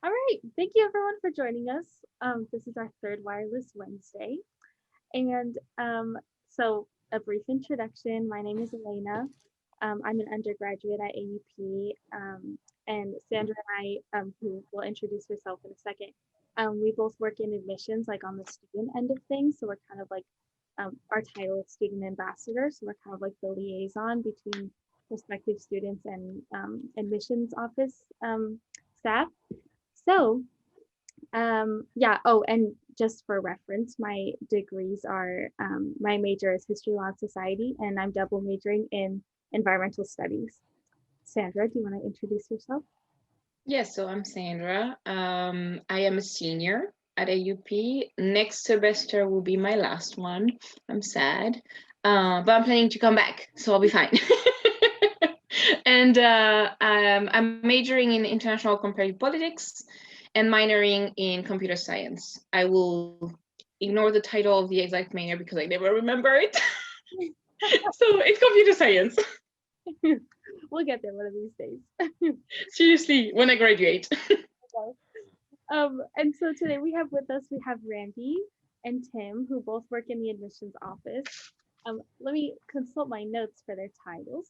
All right, thank you everyone for joining us. This is our third Wireless Wednesday. And so a brief introduction, my name is Alayna. I'm an undergraduate at AUP, and Sandra and I, who will introduce herself in a second, we both work in admissions, like on the student end of things. So we're kind of like, our title is Student Ambassadors. So we're kind of like the liaison between prospective students and admissions office staff. So yeah, oh, and just for reference, my degrees are, my major is History, Law, and Society, and I'm double majoring in Environmental Studies. Sandra, do you want to introduce yourself? Yes, so I'm Sandra. I am a senior at AUP. Next semester will be my last one. I'm sad, but I'm planning to come back, so I'll be fine. And I'm majoring in International Comparative Politics and minoring in Computer Science. I will ignore the title of the exact major because I never remember it. So it's Computer Science. We'll get there one of these days. Seriously, when I graduate. And so today we have Randy and Tim, who both work in the admissions office. Let me consult my notes for their titles.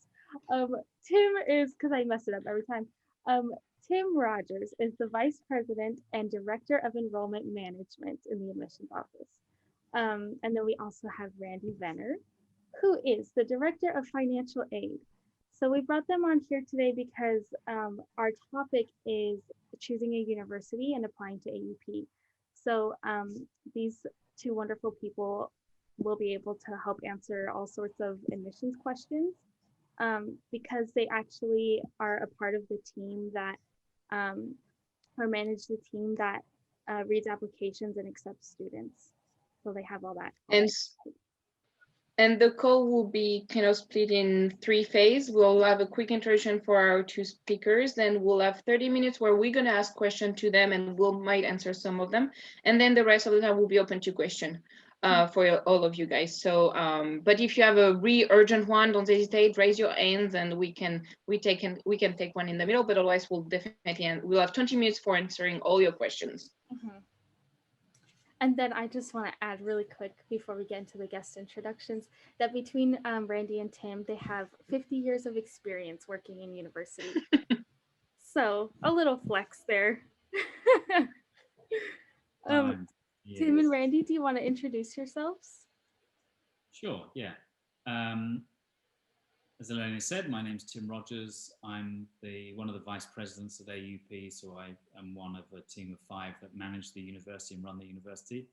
Tim is, because I mess it up every time, Tim Rogers is the Vice President and Director of Enrollment Management in the admissions office. And then we also have Randy Vener, who is the Director of Financial Aid. So we brought them on here today because our topic is choosing a university and applying to AUP. So these two wonderful people will be able to help answer all sorts of admissions questions because they actually are a part of the team that, or manage the team that reads applications and accepts students. So they have all that. And the call will be kind of split in 3 phases. We'll have a quick introduction for our 2 speakers. Then we'll have 30 minutes where we're going to ask questions to them and we might answer some of them. And then the rest of the time will be open to question for all of you guys. So, but if you have a really urgent one, don't hesitate, raise your hands and we can take one in the middle, but otherwise we'll definitely, we'll have 20 minutes for answering all your questions. Mm-hmm. And then I just want to add really quick before we get into the guest introductions that between Randy and Tim, they have 50 years of experience working in university. So a little flex there. Tim and Randy, do you want to introduce yourselves? Sure, yeah. As Alayna said, my name's Tim Rogers. I'm one of the vice presidents at AUP, so I am one of a team of 5 that manage the university and run the university.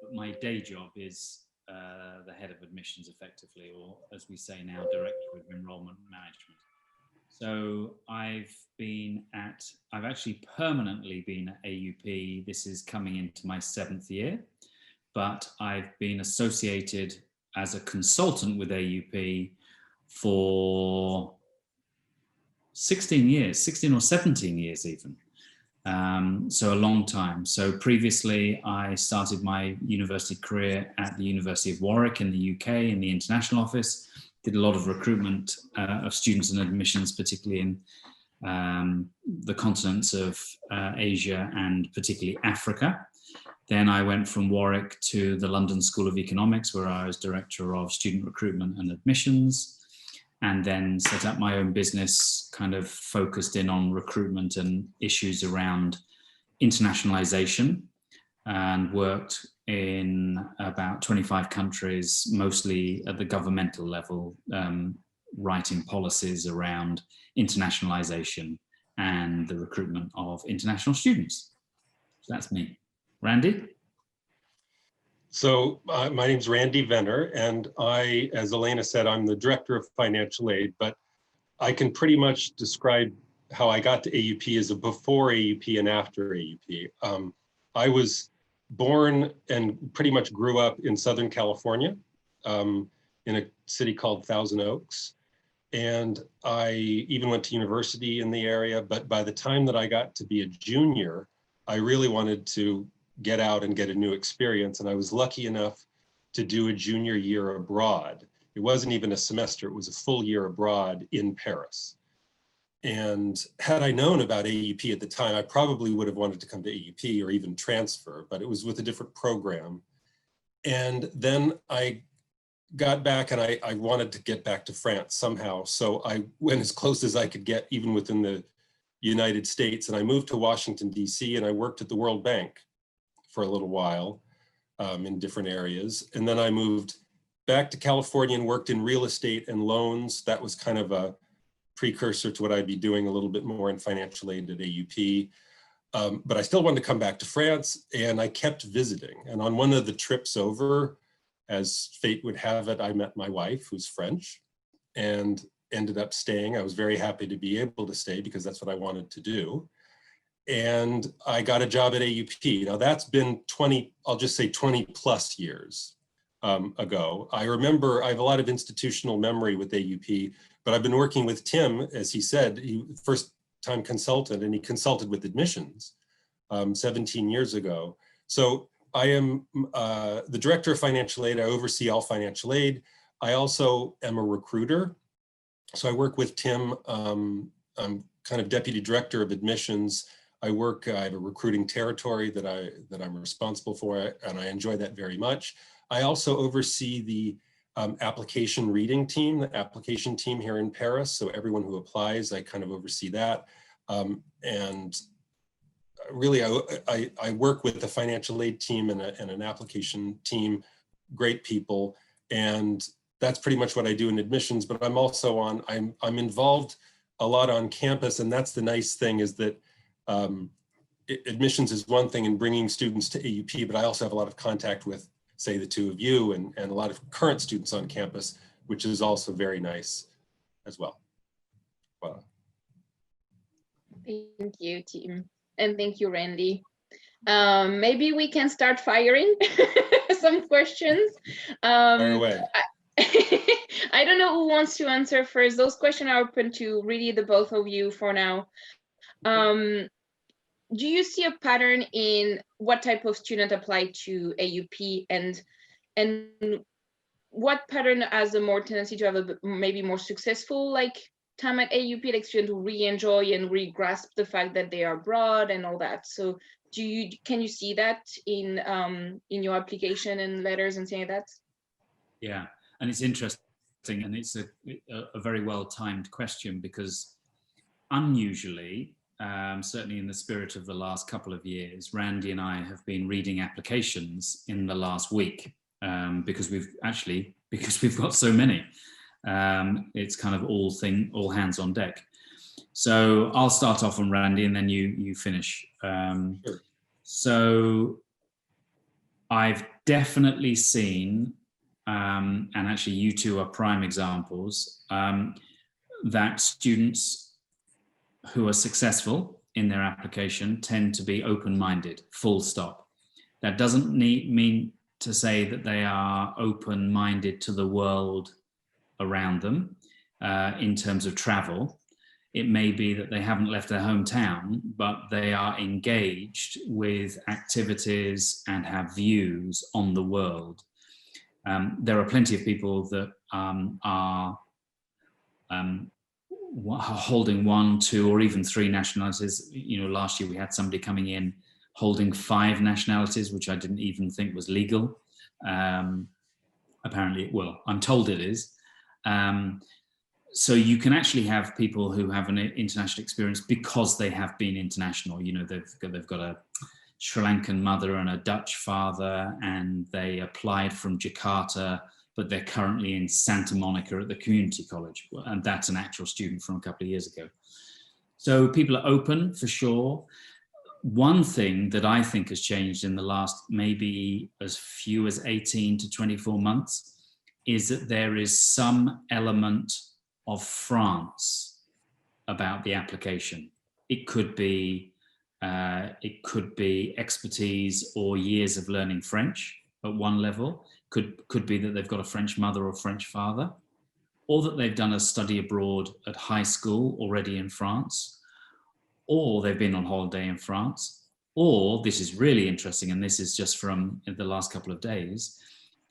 But my day job is the head of admissions, effectively, or as we say now, director of enrollment management. So I've actually permanently been at AUP. This is coming into my 7th year, but I've been associated as a consultant with AUP for 16 or 17 years even. So a long time. So previously I started my university career at the University of Warwick in the UK in the international office, did a lot of recruitment of students and admissions, particularly in the continents of Asia and particularly Africa. Then I went from Warwick to the London School of Economics, where I was director of student recruitment and admissions, and then set up my own business, kind of focused in on recruitment and issues around internationalization, and worked in about 25 countries, mostly at the governmental level, writing policies around internationalization and the recruitment of international students. So that's me. Randy? So my name's Randy Vener, and I, as Alayna said, I'm the director of financial aid, but I can pretty much describe how I got to AUP as a before AUP and after AUP. I was born and pretty much grew up in Southern California, in a city called Thousand Oaks. And I even went to university in the area, but by the time that I got to be a junior, I really wanted to get out and get a new experience. And I was lucky enough to do a junior year abroad. It wasn't even a semester, it was a full year abroad in Paris. And had I known about AUP at the time, I probably would have wanted to come to AUP or even transfer, but it was with a different program. And then I got back and I wanted to get back to France somehow. So I went as close as I could get, even within the United States. And I moved to Washington, DC, and I worked at the World Bank for a little while in different areas. And then I moved back to California and worked in real estate and loans. That was kind of a precursor to what I'd be doing a little bit more in financial aid at AUP. But I still wanted to come back to France, and I kept visiting. And on one of the trips over, as fate would have it, I met my wife, who's French, and ended up staying. I was very happy to be able to stay because that's what I wanted to do. And I got a job at AUP. Now that's been 20, I'll just say 20 plus years ago. I remember I have a lot of institutional memory with AUP, but I've been working with Tim, as he said, first time consultant, and he consulted with admissions 17 years ago. So I am the director of financial aid. I oversee all financial aid. I also am a recruiter. So I work with Tim. I'm kind of deputy director of admissions. I have a recruiting territory that I'm responsible for, and I enjoy that very much. I also oversee the application reading team, the application team here in Paris. So everyone who applies, I kind of oversee that. And really, I work with the financial aid team and an application team, great people. And that's pretty much what I do in admissions, but I'm also I'm involved a lot on campus. And that's the nice thing, is that admissions is one thing in bringing students to AUP, but I also have a lot of contact with, say, the two of you and a lot of current students on campus, which is also very nice as well. Wow. Thank you, Tim. And thank you, Randy. Maybe we can start firing some questions. Fire away. I don't know who wants to answer first. Those questions are open to really the both of you for now. Do you see a pattern in what type of student apply to AUP, and what pattern has a more tendency to have a maybe more successful like time at AUP, like students who really enjoy and really grasp the fact that they are broad and all that? So can you see that in your application and letters and saying that? Yeah, and it's interesting, and it's a very well-timed question, because unusually, certainly in the spirit of the last couple of years, Randy and I have been reading applications in the last week because we've got so many. It's kind of all hands on deck. So I'll start off on Randy, and then you finish. Sure. So I've definitely seen, and actually you two are prime examples, that students who are successful in their application tend to be open-minded, full stop. That doesn't mean to say that they are open-minded to the world around them in terms of travel. It may be that they haven't left their hometown, but they are engaged with activities and have views on the world. There are plenty of people that are holding 1, 2, or even 3 nationalities. You know, last year we had somebody coming in holding 5 nationalities, which I didn't even think was legal. Apparently, well, I'm told it is. So you can actually have people who have an international experience because they have been international. You know, they've got a Sri Lankan mother and a Dutch father, and they applied from Jakarta, but they're currently in Santa Monica at the community college. And that's an actual student from a couple of years ago. So people are open for sure. One thing that I think has changed in the last maybe as few as 18 to 24 months is that there is some element of France about the application. It could be expertise or years of learning French at one level. Could be that they've got a French mother or French father, or that they've done a study abroad at high school already in France, or they've been on holiday in France, or this is really interesting, and this is just from the last couple of days,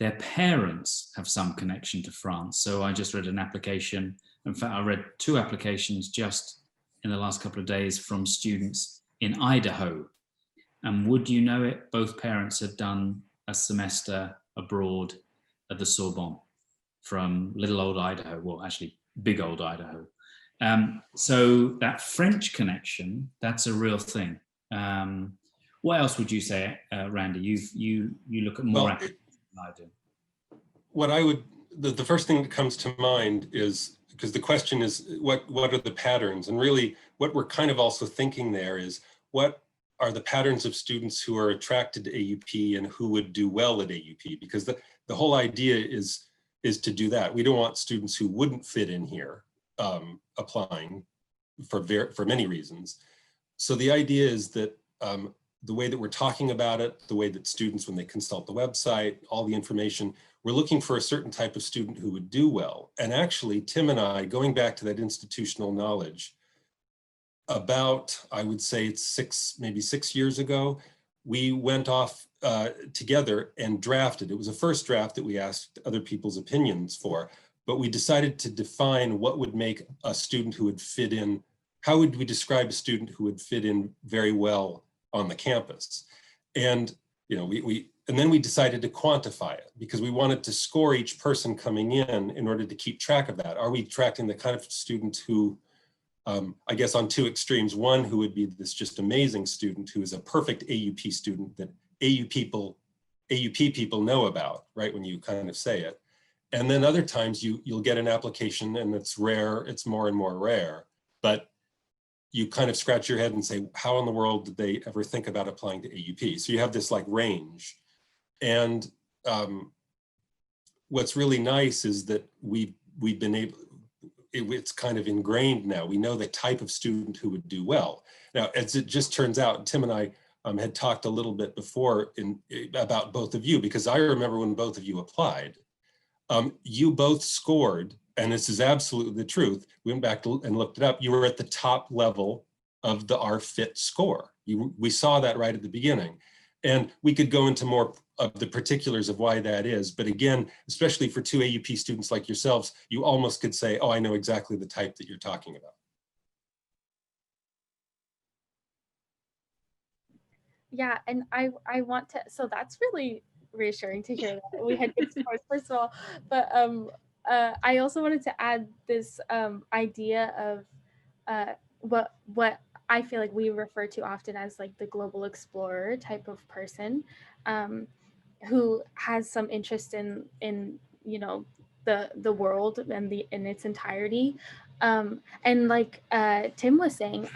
their parents have some connection to France. So I just read an application. In fact, I read 2 applications just in the last couple of days from students in Idaho. And would you know it, both parents had done a semester abroad at the Sorbonne from little old Idaho, well, actually big old Idaho. So that French connection, that's a real thing. What else would you say, Randy? You look at more than I do. What I would, the first thing that comes to mind is, because the question is, what are the patterns? And really what we're kind of also thinking there is, what are the patterns of students who are attracted to AUP and who would do well at AUP? Because the whole idea is to do that. We don't want students who wouldn't fit in here applying for many reasons. So the idea is that the way that we're talking about it, the way that students, when they consult the website, all the information, we're looking for a certain type of student who would do well. And actually, Tim and I, going back to that institutional knowledge, about, I would say it's maybe 6 years ago, we went off together and drafted. It was a first draft that we asked other people's opinions for, but we decided to define what would make a student who would fit in. How would we describe a student who would fit in very well on the campus? And and then we decided to quantify it, because we wanted to score each person coming in order to keep track of that. Are we attracting the kind of student who, I guess on two extremes, one who would be this just amazing student who is a perfect AUP student that AUP people know about, right, when you kind of say it. And then other times you'll get an application and it's rare, it's more and more rare, but you kind of scratch your head and say, how in the world did they ever think about applying to AUP? So you have this like range. And what's really nice is that we've been able, it's kind of ingrained now. We know the type of student who would do well. Now, as it just turns out, Tim and I had talked a little bit before about both of you, because I remember when both of you applied, you both scored, and this is absolutely the truth. We went back and looked it up. You were at the top level of the RFIT score. We saw that right at the beginning. And we could go into more of the particulars of why that is. But again, especially for two AUP students like yourselves, you almost could say, oh, I know exactly the type that you're talking about. Yeah, and I want to, so that's really reassuring to hear that we had good scores, first of all. But I also wanted to add this idea of what I feel like we refer to often as like the global explorer type of person, who has some interest in the world and in its entirety, and like Tim was saying,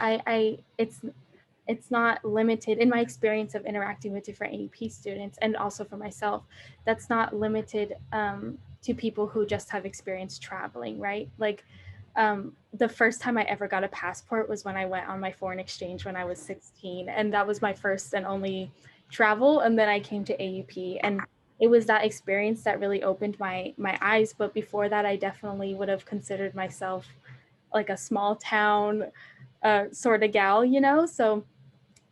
it's not limited, in my experience of interacting with different AUP students and also for myself, that's not limited to people who just have experience traveling, right? Like the first time I ever got a passport was when I went on my foreign exchange when I was 16, and that was my first and only travel. And then I came to AUP, and it was that experience that really opened my eyes. But before that, I definitely would have considered myself like a small town sort of gal, So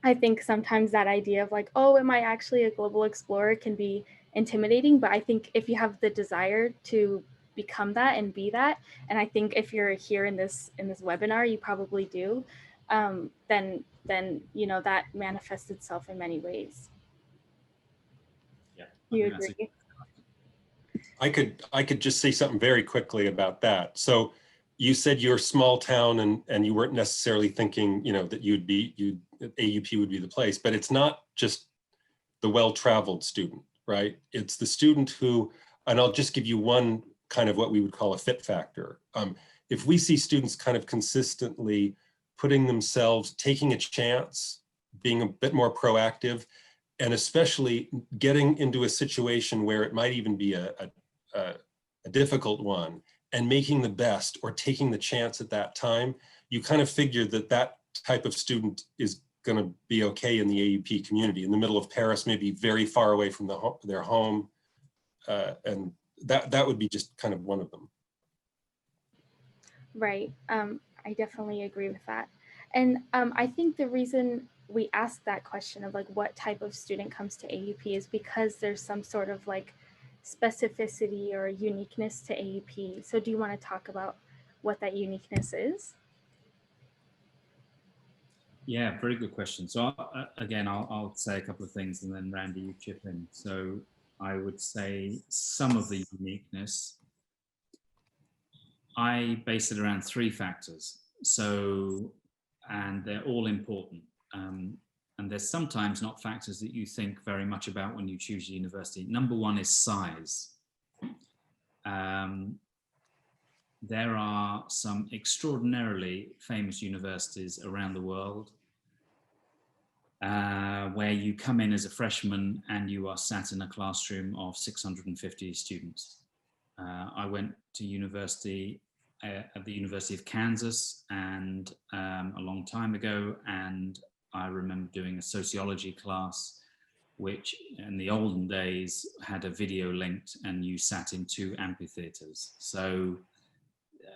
I think sometimes that idea of like, oh, am I actually a global explorer can be intimidating. But I think if you have the desire to become that and be that, and I think if you're here in this webinar, you probably do, then that manifests itself in many ways. Yeah, You agree? I could just say something very quickly about that. So you said you're small town and you weren't necessarily thinking, that AUP would be the place, but it's not just the well-traveled student, right? It's the student who, and I'll just give you one kind of what we would call a fit factor. If we see students kind of consistently putting themselves, taking a chance, being a bit more proactive, and especially getting into a situation where it might even be a difficult one, and making the best or taking the chance at that time, you kind of figure that type of student is going to be okay in the AUP community, in the middle of Paris, maybe very far away from their home. And that would be just kind of one of them. Right. I definitely agree with that. And I think the reason we ask that question of like what type of student comes to AUP is because there's some sort of like specificity or uniqueness to AUP. So do you want to talk about what that uniqueness is? Yeah, very good question. So again, I'll say a couple of things and then Randy, you chip in. So I would say some of the uniqueness, I base it around 3 factors. So, and they're all important. And there's sometimes not factors that you think very much about when you choose a university. Number 1 is size. There are some extraordinarily famous universities around the world where you come in as a freshman and you are sat in a classroom of 650 students. I went to university at the University of Kansas and a long time ago, and I remember doing a sociology class which in the olden days had a video linked and you sat in 2 amphitheaters. So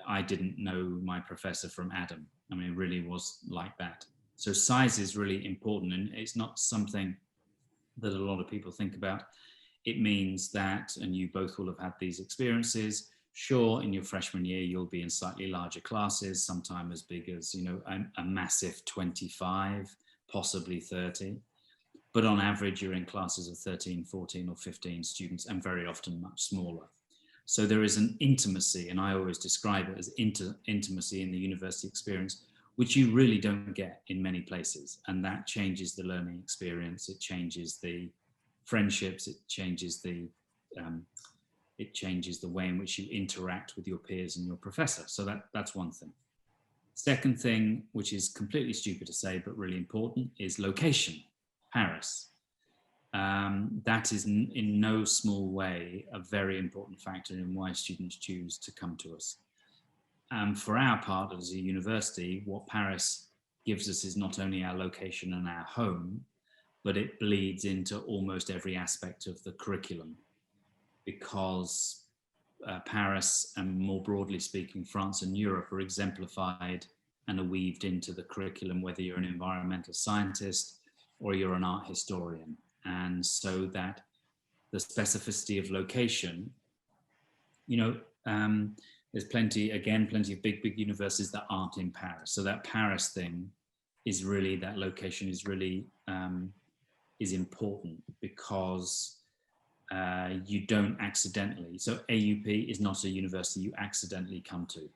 I didn't know my professor from Adam. I mean, it really was like that. So size is really important, and it's not something that a lot of people think about. It means that, and you both will have had these experiences, sure, in your freshman year, you'll be in slightly larger classes, sometimes as big as, you know, a massive 25, possibly 30. But on average, you're in classes of 13, 14 or 15 students, and very often much smaller. So there is an intimacy, and I always describe it as intimacy in the university experience, which you really don't get in many places. And that changes the learning experience. It changes the friendships. It changes the way in which you interact with your peers and your professor. So that's one thing. Second thing, which is completely stupid to say, but really important, is location, Paris. That is in no small way a very important factor in why students choose to come to us. For our part as a university, what Paris gives us is not only our location and our home, but it bleeds into almost every aspect of the curriculum, because Paris, and more broadly speaking, France and Europe, are exemplified and are weaved into the curriculum, whether you're an environmental scientist or you're an art historian. And so that the specificity of location, you know, there's plenty of big universities that aren't in Paris. So that Paris thing is really, that location is really, is important, because you don't accidentally, so AUP is not a university you accidentally come to.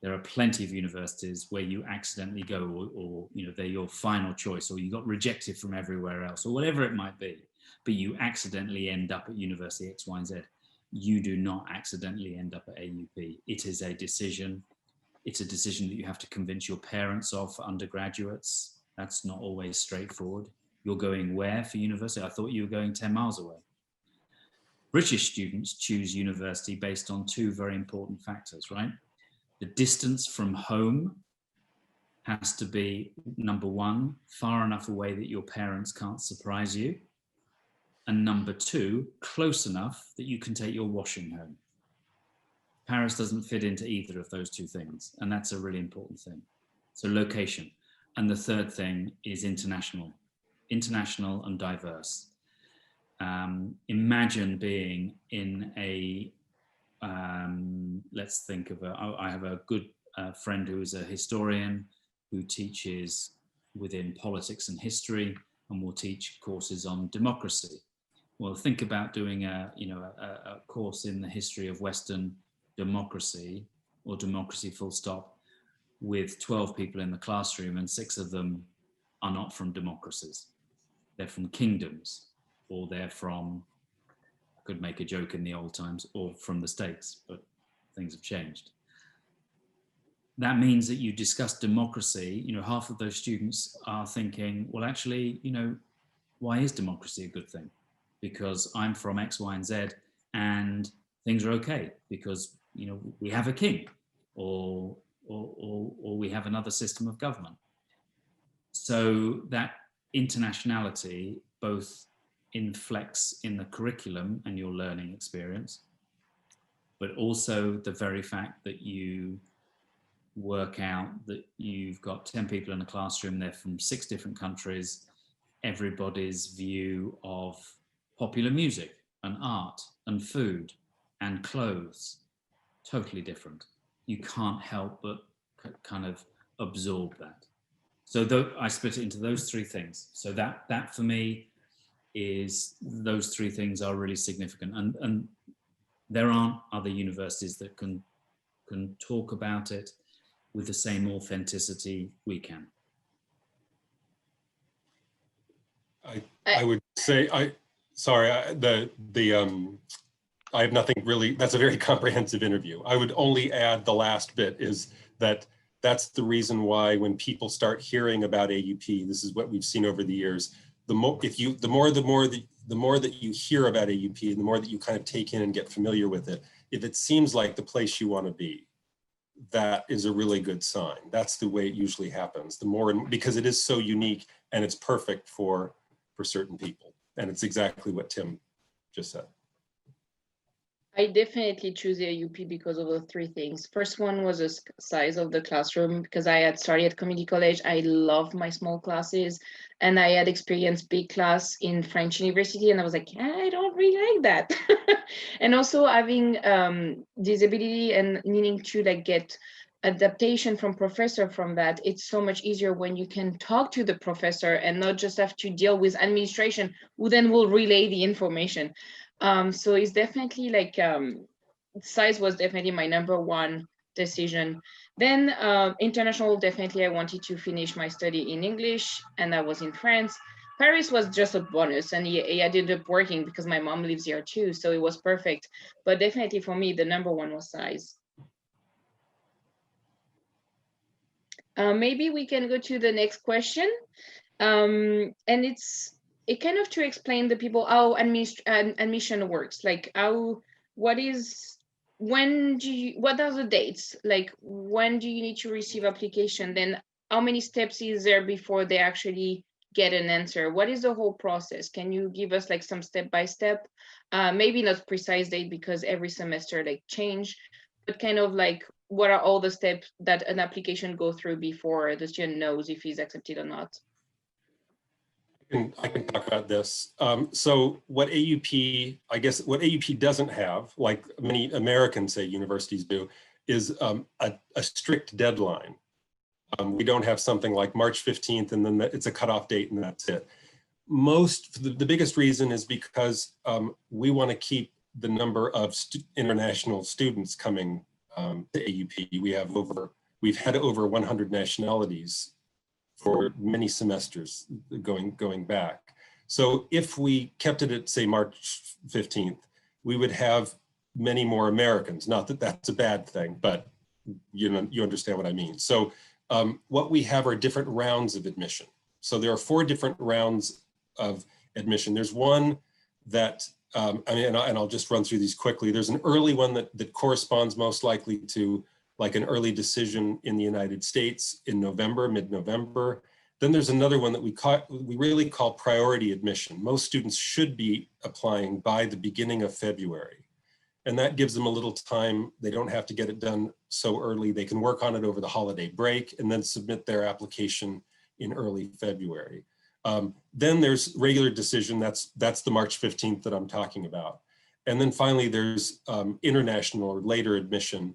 There are plenty of universities where you accidentally go, or you know, they're your final choice, or you got rejected from everywhere else, or whatever it might be, but you accidentally end up at University X, Y, and Z. You do not accidentally end up at AUP. It is a decision. It's a decision that you have to convince your parents of for undergraduates. That's not always straightforward. You're going where for university? I thought you were going 10 miles away. British students choose university based on 2 very important factors, right? The distance from home has to be, number 1, far enough away that your parents can't surprise you. And number 2, close enough that you can take your washing home. Paris doesn't fit into either of those 2 things, and that's a really important thing. So location. And the third thing is international and diverse. Imagine being in a, let's think of I have a good friend who is a historian who teaches within politics and history and will teach courses on democracy. Well, think about doing a course in the history of Western democracy, or democracy full stop, with 12 people in the classroom and 6 of them are not from democracies. They're from kingdoms, or they're from, I could make a joke in the old times, or from the States, but things have changed. That means that you discuss democracy, you know, half of those students are thinking, well, actually, you know, why is democracy a good thing? Because I'm from X, Y, and Z, and things are okay because, you know, we have a king, or we have another system of government. So that internationality both inflects in the curriculum and your learning experience, but also the very fact that you work out that you've got 10 people in a classroom, they're from 6 different countries, everybody's view of popular music and art and food and clothes, totally different. You can't help but kind of absorb that. So I split it into those three things. So that for me is, those three things are really significant, and there aren't other universities that can talk about it with the same authenticity we can. I would say, I have nothing really, that's a very comprehensive interview. I would only add the last bit is that that's the reason why when people start hearing about AUP, this is what we've seen over the years, the more that you hear about AUP and the more that you kind of take in and get familiar with it, if it seems like the place you want to be, that is a really good sign. That's the way it usually happens. The more, because it is so unique and it's perfect for certain people. And it's exactly what Tim just said. I definitely choose the AUP because of the three things. First one was the size of the classroom, because I had started at community college. I love my small classes, and I had experienced big class in French university, and I was like, I don't really like that. And also having disability and needing to like get adaptation from professor from that, it's so much easier when you can talk to the professor and not just have to deal with administration who then will relay the information. So it's definitely like size was definitely my number one decision. Then international, definitely I wanted to finish my study in English, and I was in France. Paris was just a bonus, and I ended up working because my mom lives here too, so it was perfect. But definitely for me, the number one was size. Maybe we can go to the next question. And it kind of to explain the people how admission works, like what are the dates, like when do you need to receive application, then how many steps is there before they actually get an answer, what is the whole process? Can you give us like some step by step, maybe not precise date because every semester like change, but kind of like what are all the steps that an application go through before the student knows if he's accepted or not? I can talk about this. So what AUP, I guess what AUP doesn't have, like many American, say, universities do, is a strict deadline. We don't have something like March 15th and then it's a cutoff date and that's it. The biggest reason is because we want to keep the number of international students coming to AUP. We've had over 100 nationalities for many semesters going back. So if we kept it at, say, March 15th, we would have many more Americans. Not that that's a bad thing, but you understand what I mean. So what we have are different rounds of admission. So there are 4 different rounds of admission. There's one that, and I'll just run through these quickly. There's an early one that corresponds most likely to like an early decision in the United States in November, mid-November. Then there's another one that we really call priority admission. Most students should be applying by the beginning of February. And that gives them a little time. They don't have to get it done so early. They can work on it over the holiday break and then submit their application in early February. Then there's regular decision, that's the March 15th that I'm talking about. And then finally there's international or later admission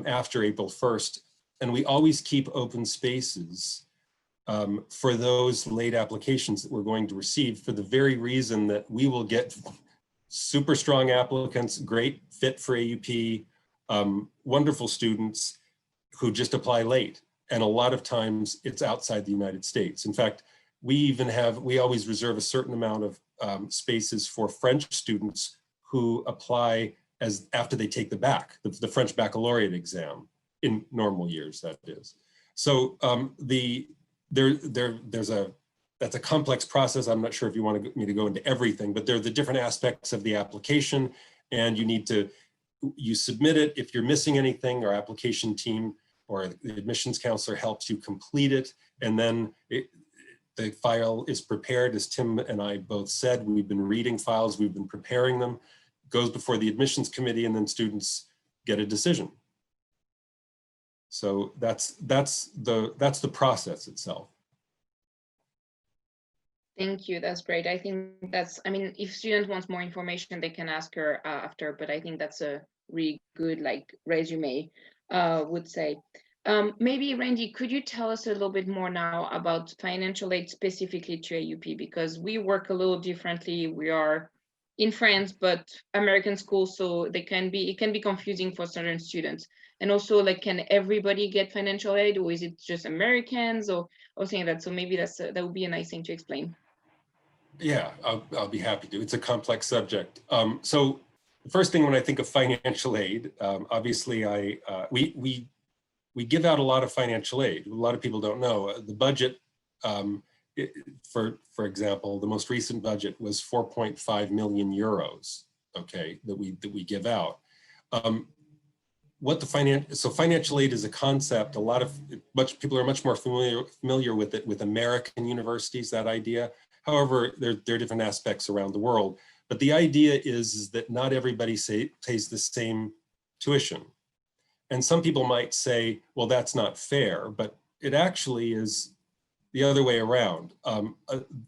after April 1st. And we always keep open spaces for those late applications that we're going to receive for the very reason that we will get super strong applicants, great fit for AUP, wonderful students who just apply late. And a lot of times it's outside the United States. In fact, we always reserve a certain amount of spaces for French students who apply after they take the French baccalaureate exam in normal years, that is. So that's a complex process. I'm not sure if you want me to go into everything, but there are the different aspects of the application, and you submit it. If you're missing anything, our application team or the admissions counselor helps you complete it, and then the file is prepared. As Tim and I both said, we've been reading files, we've been preparing them, goes before the admissions committee, and then students get a decision. So that's the process itself. Thank you, that's great. I think if student wants more information, they can ask her after, but I think that's a really good like resume, would say. Maybe Randy, could you tell us a little bit more now about financial aid specifically to AUP? Because we work a little differently. We are in France, but American schools, so it can be confusing for certain students. And also, like, can everybody get financial aid, or is it just Americans, or something like that? So maybe that would be a nice thing to explain. Yeah, I'll be happy to. It's a complex subject. So the first thing when I think of financial aid, obviously we give out a lot of financial aid. A lot of people don't know. The budget, for example, the most recent budget was 4.5 million euros, okay, that we give out. So financial aid is a concept. People are much more familiar with it with American universities, that idea. However, there are different aspects around the world. But the idea is that not everybody pays the same tuition. And some people might say, well, that's not fair, but it actually is the other way around.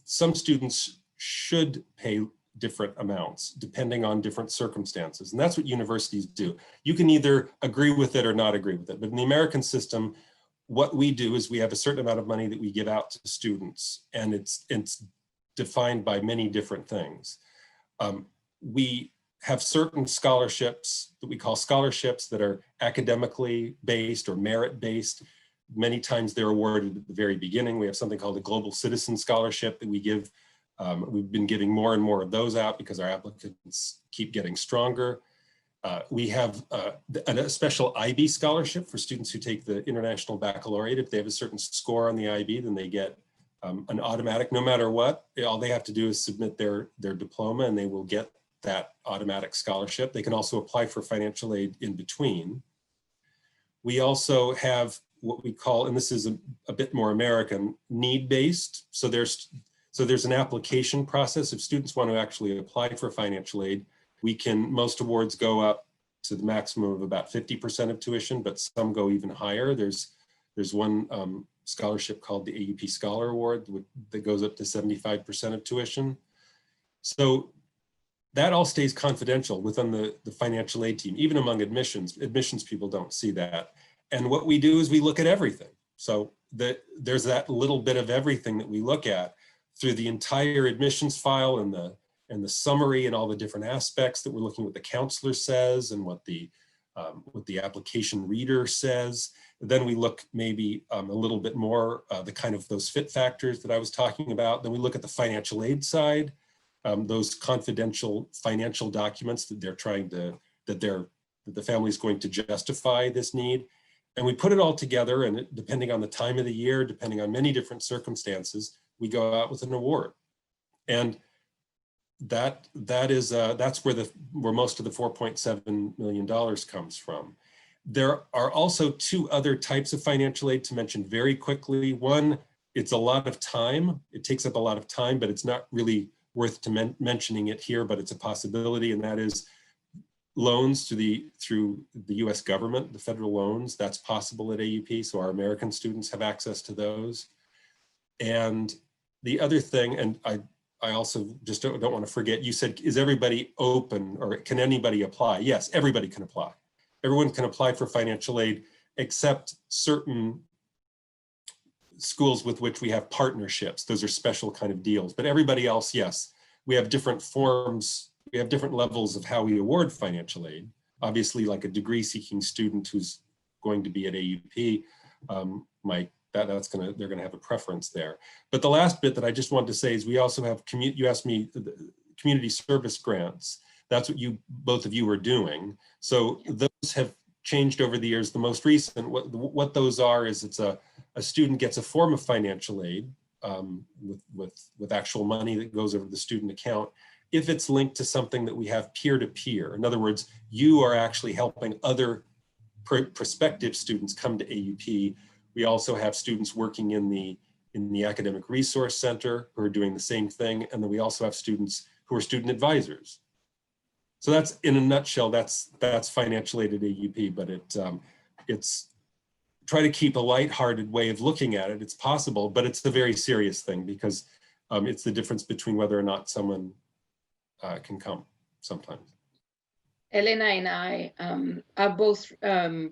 Some students should pay different amounts depending on different circumstances. And that's what universities do. You can either agree with it or not agree with it. But in the American system, what we do is we have a certain amount of money that we give out to students, and it's defined by many different things. We have certain scholarships that we call scholarships that are academically based or merit-based. Many times they're awarded at the very beginning. We have something called a Global Citizen Scholarship that we give. We've been giving more and more of those out because our applicants keep getting stronger. We have a special IB scholarship for students who take the International Baccalaureate. If they have a certain score on the IB, then they get an automatic, no matter what. All they have to do is submit their diploma and they will get that automatic scholarship. They can also apply for financial aid in between. We also have what we call, and this is a bit more American, need-based. So there's an application process. If students want to actually apply for financial aid, most awards go up to the maximum of about 50% of tuition, but some go even higher. There's one scholarship called the AUP Scholar Award that goes up to 75% of tuition. So that all stays confidential within the financial aid team, even among admissions. Admissions people don't see that. And what we do is we look at everything. So there's that little bit of everything that we look at through the entire admissions file and the summary and all the different aspects that we're looking what the counselor says and what the application reader says. Then we look maybe a little bit more the kind of those fit factors that I was talking about. Then we look at the financial aid side, those confidential financial documents that the family is going to justify this need. And we put it all together, and depending on the time of the year, depending on many different circumstances, we go out with an award. And that's where most of the $4.7 million comes from. There are also two other types of financial aid to mention very quickly. One, it's a lot of time. It takes up a lot of time, but it's not really worth mentioning it here, but it's a possibility, and that is loans through the US government, the federal loans. That's possible at AUP, so our American students have access to those. And the other thing, and I also just don't want to forget, you said, is everybody open or can anybody apply? Yes, everybody can apply. Everyone can apply for financial aid except certain schools with which we have partnerships. Those are special kind of deals, but everybody else, yes. We have different forms, we have different levels of how we award financial aid. Obviously, like a degree seeking student who's going to be at AUP, they're gonna have a preference there. But the last bit that I just wanted to say is we also have, you asked me, the community service grants. That's what both of you are doing. So those have changed over the years. The most recent, what those are is it's a student gets a form of financial aid with actual money that goes over the student account. If it's linked to something that we have peer-to-peer, in other words, you are actually helping other prospective students come to AUP. We also have students working in the Academic Resource Center who are doing the same thing. And then we also have students who are student advisors. So that's, in a nutshell, that's financial aid at AUP, but it's try to keep a lighthearted way of looking at it. It's possible, but it's a very serious thing because it's the difference between whether or not someone can come sometimes. Alayna and I are both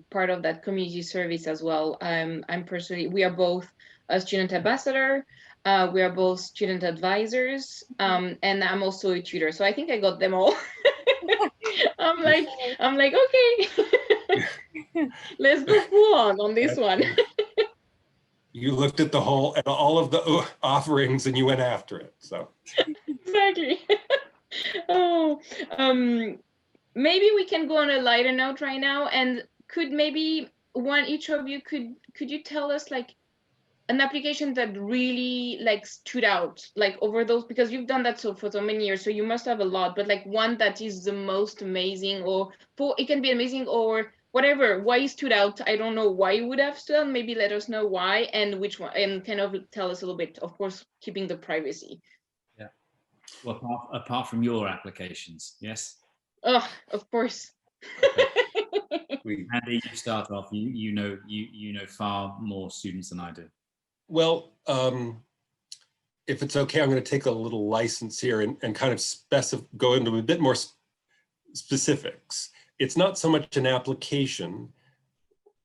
part of that community service as well. I'm personally, we are both a student ambassador. We are both student advisors, and I'm also a tutor. So I think I got them all. I'm like, okay, let's go full on this one. You looked at all of the offerings and you went after it. So Exactly. Oh, maybe we can go on a lighter note right now, and could maybe each of you could you tell us like an application that really like stood out like over those, because you've done that for so many years, so you must have a lot, but like one that is the most amazing, or it can be amazing or whatever, why it stood out. I don't know why you would have stood out. Maybe let us know why and which one, and kind of tell us a little bit, of course keeping the privacy. Yeah. Well, apart from your applications, yes. Oh, of course. Andy, you start off. You know far more students than I do. well, if it's okay, I'm going to take a little license here and kind of go into a bit more specifics. It's not so much an application.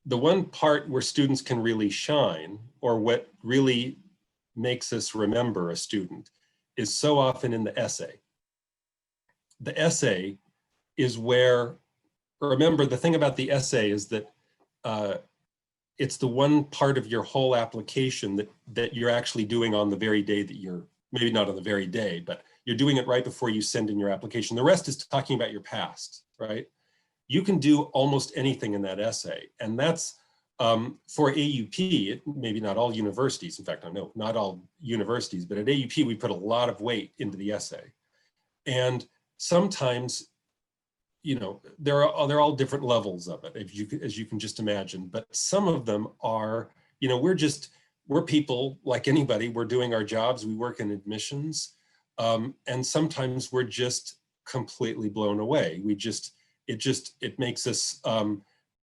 The one part where students can really shine, or what really makes us remember a student, is so often in the essay. The essay is where, remember, the thing about the essay is that it's the one part of your whole application that you're actually doing on the very day that you're, maybe not on the very day, but you're doing it right before you send in your application. The rest is talking about your past, right? You can do almost anything in that essay. And that's for AUP, maybe not all universities, in fact, I know not all universities, but at AUP, we put a lot of weight into the essay. And sometimes, you know, they're all different levels of it, as you can just imagine. But some of them are, you know, we're people like anybody. We're doing our jobs. We work in admissions, and sometimes we're just completely blown away. It makes us,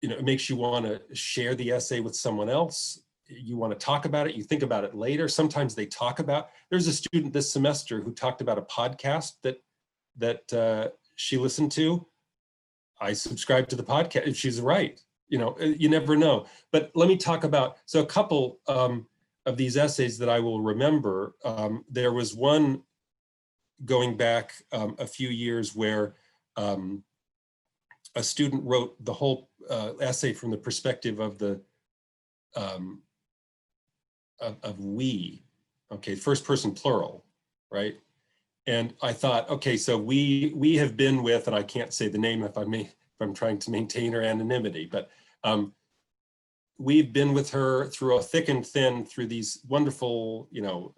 you know, it makes you want to share the essay with someone else. You want to talk about it. You think about it later. Sometimes they talk about. There's a student this semester who talked about a podcast that she listened to. I subscribe to the podcast. If she's right, you know, you never know. But let me talk about, so a couple of these essays that I will remember. There was one going back a few years where a student wrote the whole essay from the perspective of the of we, okay, first person plural, right? And I thought, okay, so we have been with, and I can't say the name if I'm trying to maintain her anonymity, but we've been with her through a thick and thin, through these wonderful, you know,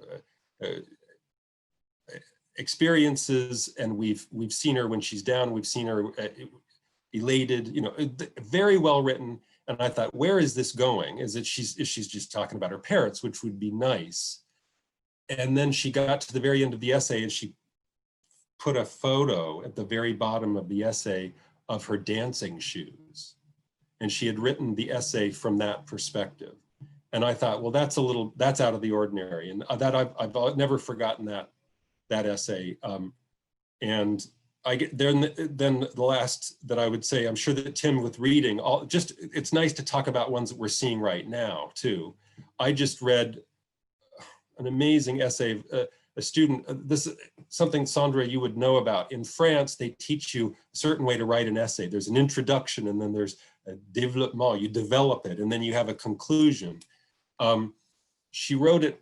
experiences, and we've seen her when she's down, we've seen her elated, you know, very well written. And I thought, where is this going? Is she's just talking about her parents, which would be nice. And then she got to the very end of the essay and she put a photo at the very bottom of the essay of her dancing shoes. And she had written the essay from that perspective. And I thought, well, that's out of the ordinary. And that I've never forgotten that essay. And I get then the last that I would say, I'm sure that Tim, with reading, it's nice to talk about ones that we're seeing right now too. I just read an amazing essay of a student. This is something, Sandra, you would know about. In France, they teach you a certain way to write an essay. There's an introduction, and then there's a développement. You develop it, and then you have a conclusion. She wrote it.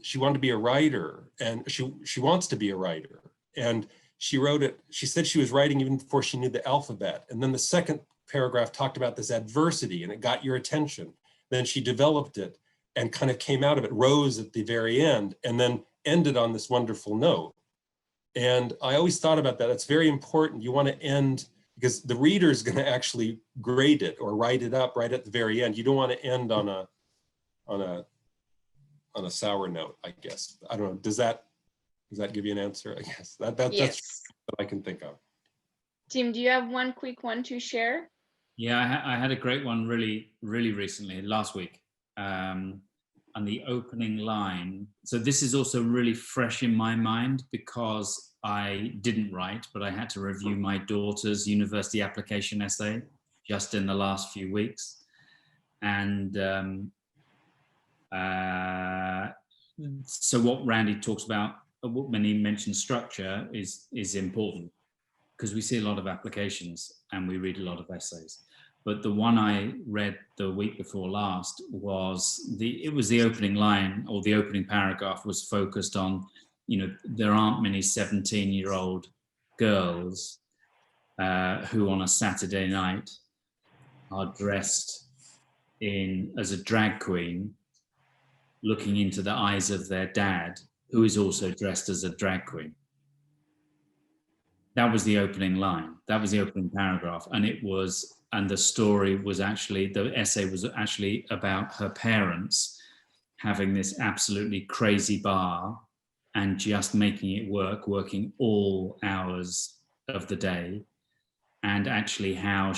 She wanted to be a writer, and she wants to be a writer. And she wrote it. She said she was writing even before she knew the alphabet. And then the second paragraph talked about this adversity, and it got your attention. Then she developed it and kind of came out of it, rose at the very end, and then ended on this wonderful note. And I always thought about that. It's very important. You want to end, because the reader is going to actually grade it or write it up right at the very end. You don't want to end on a sour note, I guess. I don't know. Does that give you an answer? I guess that's Yes. what I can think of. Tim, do you have one quick one to share? Yeah, I had a great one really recently, last week. and the opening line. So this is also really fresh in my mind because I didn't write, but I had to review my daughter's university application essay just in the last few weeks. And so what Randy talks about when he mentions structure is important, because we see a lot of applications and we read a lot of essays. But the one I read the week before last was the opening line, or the opening paragraph was focused on, there aren't many 17-year-old girls who on a Saturday night are dressed as a drag queen, looking into the eyes of their dad, who is also dressed as a drag queen. That was the opening line. That was the opening paragraph. And the story was actually, the essay was actually about her parents having this absolutely crazy ber and just making it work, working all hours of the day. And actually how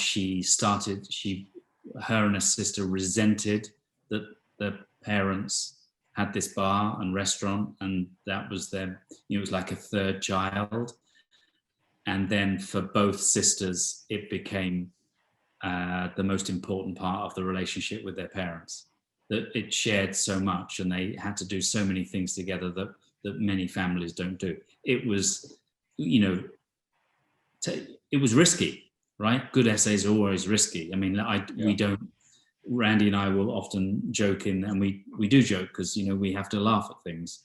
her and her sister resented that the parents had this bar and restaurant, and that was it was like a third child. And then for both sisters, it became the most important part of the relationship with their parents, that it shared so much and they had to do so many things together that many families don't do. It was, it was risky, right? Good essays are always risky. I mean, we don't, Randy and I will often joke and we do joke because, we have to laugh at things.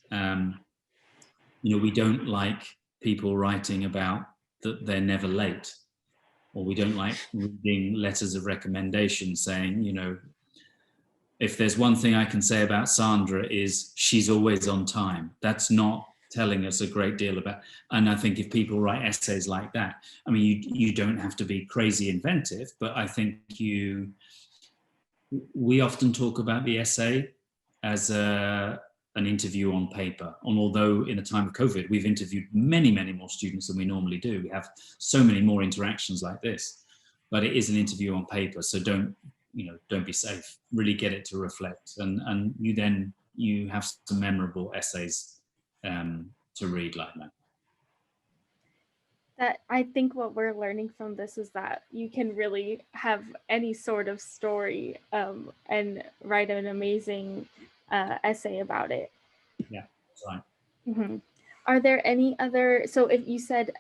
We don't like people writing about that they're never late, or we don't like reading letters of recommendation saying, if there's one thing I can say about Sandra is she's always on time. That's not telling us a great deal about, and I think if people write essays like that, I mean, you don't have to be crazy inventive, but I think we often talk about the essay as an interview on paper. And although in the time of COVID, we've interviewed many, many more students than we normally do. We have so many more interactions like this, but it is an interview on paper. So don't be safe, really get it to reflect. And you have some memorable essays to read like that. That I think what we're learning from this is that you can really have any sort of story and write an amazing essay about it. Yeah, that's right. Mm-hmm. Are there any other, so if you said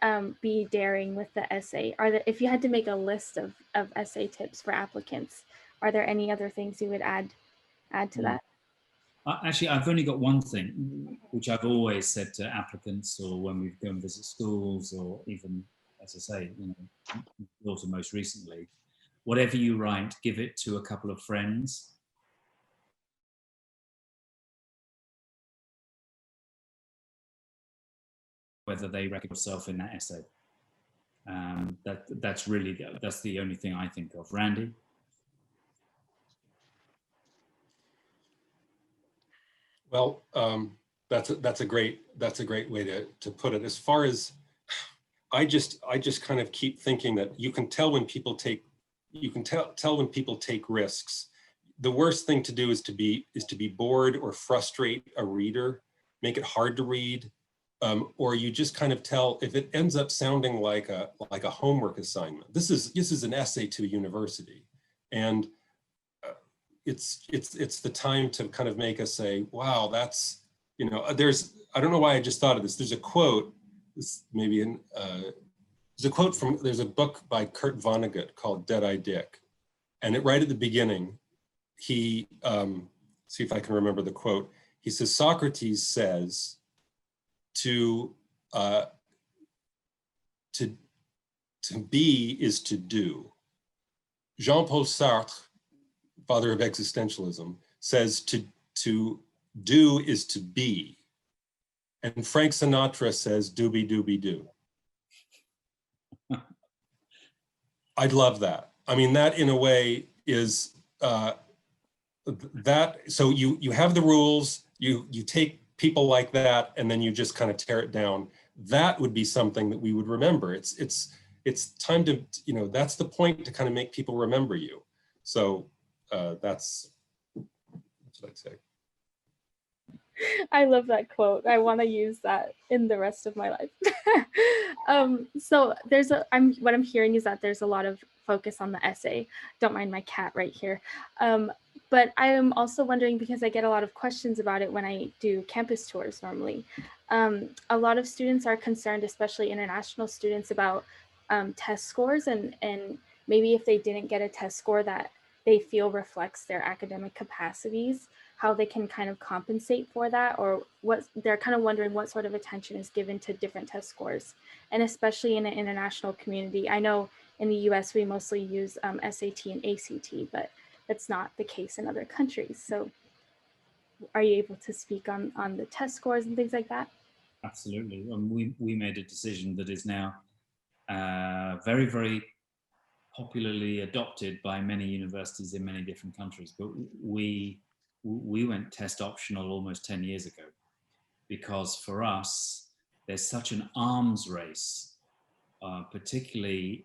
be daring with the essay, if you had to make a list of essay tips for applicants, are there any other things you would add to that? Actually, I've only got one thing, which I've always said to applicants, or when we go and visit schools, or even, as I say, also most recently, whatever you write, give it to a couple of friends. Whether they recognize yourself in that essay. That's the only thing I think of. Randy? Well, that's a great way to put it. As far as I just kind of keep thinking that you can tell when people take when people take risks. The worst thing to do is to be bored or frustrate a reader, make it hard to read, or you just kind of tell if it ends up sounding like a homework assignment. This is an essay to a university, and it's the time to kind of make us say, wow, that's, I don't know why I just thought of this. There's a quote, there's a book by Kurt Vonnegut called Dead-Eye Dick. And right at the beginning, he, see if I can remember the quote. He says, Socrates says to be is to do. Jean-Paul Sartre, father of existentialism, says to do is to be. And Frank Sinatra says, doobie doobie do. I'd love that. I mean, that in a way is that, so you have the rules, you take people like that, and then you just kind of tear it down. That would be something that we would remember. It's time to, that's the point, to kind of make people remember you. So that's what I'd say. I love that quote. I want to use that in the rest of my life. So what I'm hearing is that there's a lot of focus on the essay. Don't mind my cat right here. But I am also wondering, because I get a lot of questions about it when I do campus tours normally. A lot of students are concerned, especially international students, about test scores and maybe if they didn't get a test score that they feel reflects their academic capacities, how they can kind of compensate for that, or what they're kind of wondering what sort of attention is given to different test scores. And especially in an international community, I know in the US we mostly use SAT and ACT, but that's not the case in other countries. So are you able to speak on the test scores and things like that? Absolutely. We made a decision that is now very, very popularly adopted by many universities in many different countries. But we went test optional almost 10 years ago, because for us, there's such an arms race, particularly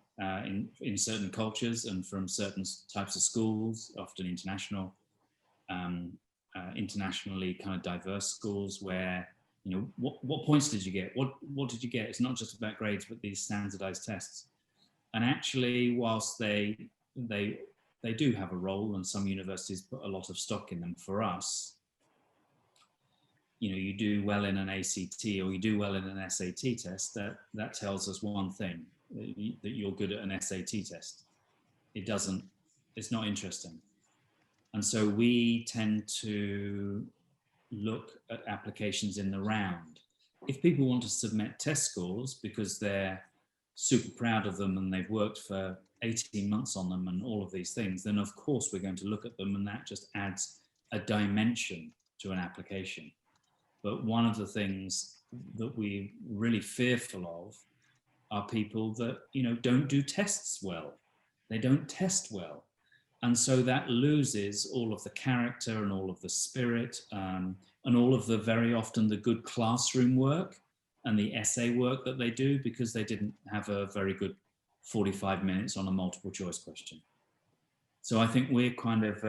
in certain cultures and from certain types of schools, often international, internationally kind of diverse schools, where, you know, what points did you get? What did you get? It's not just about grades, but these standardized tests. And actually, whilst they do have a role, and some universities put a lot of stock in them, for us, you know, you do well in an ACT or you do well in an SAT test, that tells us one thing, that you're good at an SAT test. It's not interesting. And so we tend to look at applications in the round. If people want to submit test scores because they're super proud of them and they've worked for 18 months on them and all of these things, then of course we're going to look at them, and that just adds a dimension to an application. But one of the things that we're really fearful of are people that, you know, don't do tests well. They don't test well. And so that loses all of the character and all of the spirit, and all of the, very often, the good classroom work and the essay work that they do, because they didn't have a very good 45 minutes on a multiple choice question. So I think we're kind of,